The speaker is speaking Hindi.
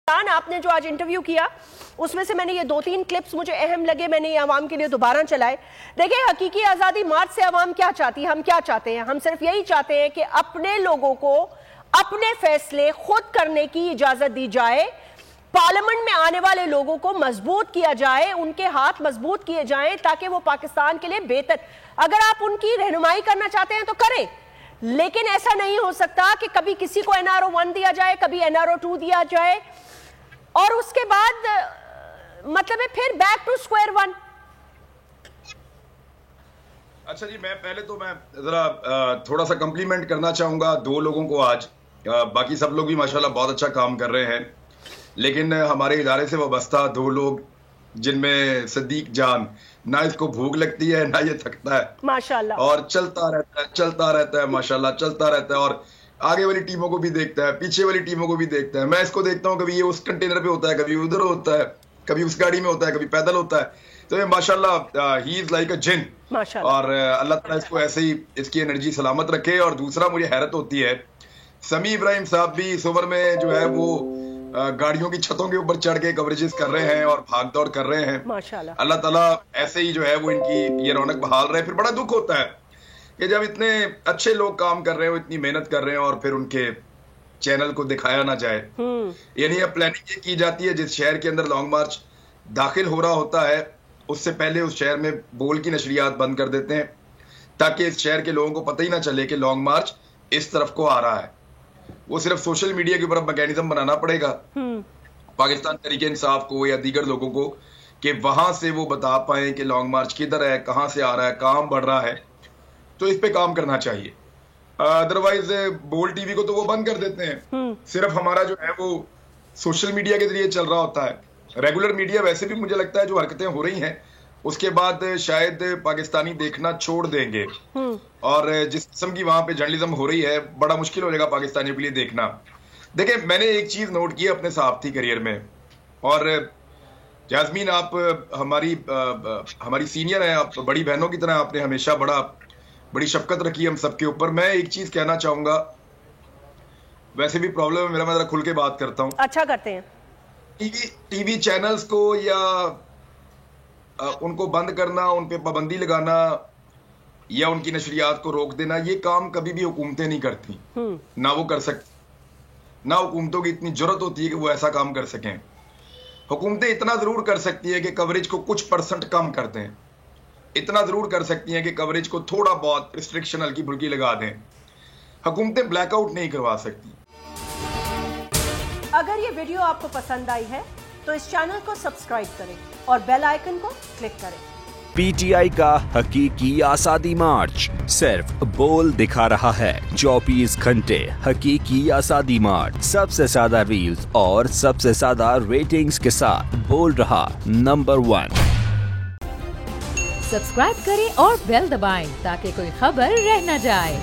आपने जो आज इंटरव्यू किया उसमें से मैंने ये 2-3 क्लिप्स मुझे अहम लगे, मैंने ये अवाम के लिए दोबारा चलाए। देखिए, हकीकी आज़ादी मार्च से अवाम क्या चाहती है, हम क्या चाहते हैं? हम सिर्फ यही चाहते हैं कि अपने लोगों को अपने फैसले खुद करने की इजाजत दी जाए, पार्लियामेंट में आने वाले लोगों को मजबूत किया जाए, उनके हाथ मजबूत किए जाएं ताकि वो पाकिस्तान के लिए बेहतर, अगर आप उनकी रहनुमाई करना चाहते हैं तो करें, लेकिन ऐसा नहीं हो सकता कि कभी किसी को NRO 1 दिया जाए, कभी NRO 2 दिया जाए और उसके बाद मतलब है फिर बैक टू स्क्वायर वन। अच्छा जी, मैं जरा थोड़ा सा कम्प्लीमेंट करना चाहूंगा दो लोगों को आज। बाकी सब लोग भी माशाल्लाह बहुत अच्छा काम कर रहे हैं, लेकिन हमारे इदारे से वाबस्ता दो लोग जिनमें सदीक जान, ना इसको भूख लगती है ना ये थकता है माशाल्लाह, और चलता रहता है माशाल्लाह, चलता रहता है और आगे वाली टीमों को भी देखता है, पीछे वाली टीमों को भी देखता है। मैं इसको देखता हूँ, कभी ये उस कंटेनर पे होता है, कभी उधर होता है, कभी उस गाड़ी में होता है, कभी पैदल होता है। तो ये माशाल्लाह ही इज लाइक अ जिन, और अल्लाह ताला इसको ऐसे ही इसकी एनर्जी सलामत रखे। और दूसरा मुझे हैरत होती है, समी इब्राहिम साहब भी इस उम्र में जो है वो गाड़ियों की छतों के ऊपर चढ़ के कवरेजेस कर रहे हैं और भाग दौड़ कर रहे हैं। माशाल्लाह, अल्लाह ताला ऐसे ही जो है वो इनकी ये रौनक बहाल रहे। फिर बड़ा दुख होता है कि जब इतने अच्छे लोग काम कर रहे हो, इतनी मेहनत कर रहे हैं और फिर उनके चैनल को दिखाया ना जाए। यानी अब प्लानिंग ये की जाती है, जिस शहर के अंदर लॉन्ग मार्च दाखिल हो रहा होता है उससे पहले उस शहर में बोल की नशरियात बंद कर देते हैं ताकि इस शहर के लोगों को पता ही ना चले कि लॉन्ग मार्च इस तरफ को आ रहा है। वो सिर्फ सोशल मीडिया के ऊपर मैकेनिज्म बनाना पड़ेगा पाकिस्तान तरीके इंसाफ को या दीगर लोगों को कि वहां से वो बता पाए कि लॉन्ग मार्च किधर है, कहां से आ रहा है, कहां बढ़ रहा है। तो इस पे काम करना चाहिए। अदरवाइज बोल टीवी को तो वो बंद कर देते हैं, सिर्फ हमारा जो है वो सोशल मीडिया के जरिए चल रहा होता है। रेगुलर मीडिया वैसे भी मुझे लगता है जो हरकतें हो रही हैं उसके बाद शायद पाकिस्तानी देखना छोड़ देंगे, और जिस किस्म की वहां पे जर्नलिज्म हो रही है बड़ा मुश्किल हो जाएगा पाकिस्तानियों के लिए देखना। देखिए, मैंने एक चीज नोट की अपने सहाफती करियर में, और जास्मीन आप हमारी सीनियर हैं, आप बड़ी बहनों की तरह, आपने हमेशा बड़ी शफकत रखी हम सबके ऊपर। मैं एक चीज कहना चाहूंगा, वैसे भी प्रॉब्लम है मेरा, मैं जरा खुल के बात करता हूं। अच्छा करते हैं। टीवी चैनल्स को या उनको बंद करना, उन पे पाबंदी लगाना या उनकी नशरियात को रोक देना, ये काम कभी भी हुकूमतें नहीं करती, ना वो कर सकती, ना हुकूमतों की इतनी जरूरत होती है कि वो ऐसा काम कर सकें। हुकूमतें इतना जरूर कर सकती है कि कवरेज को कुछ % कम कर दें, इतना जरूर कर सकती हैं कि कवरेज को थोड़ा बहुत रिस्ट्रिक्शन हल्की फुल्की लगा दें। हुकूमतें ब्लैकआउट नहीं करवा सकती। अगर ये वीडियो आपको पसंद आई है तो इस चैनल को सब्सक्राइब करें और बेल आइकन को क्लिक करें। PTI का हकीकी आज़ादी मार्च सिर्फ बोल दिखा रहा है। 24 घंटे हकीकी आज़ादी मार्च, सबसे ज्यादा रील्स और सबसे ज्यादा रेटिंग्स के साथ बोल रहा नंबर 1। सब्सक्राइब करें और बेल दबाएं ताकि कोई खबर रह न जाए।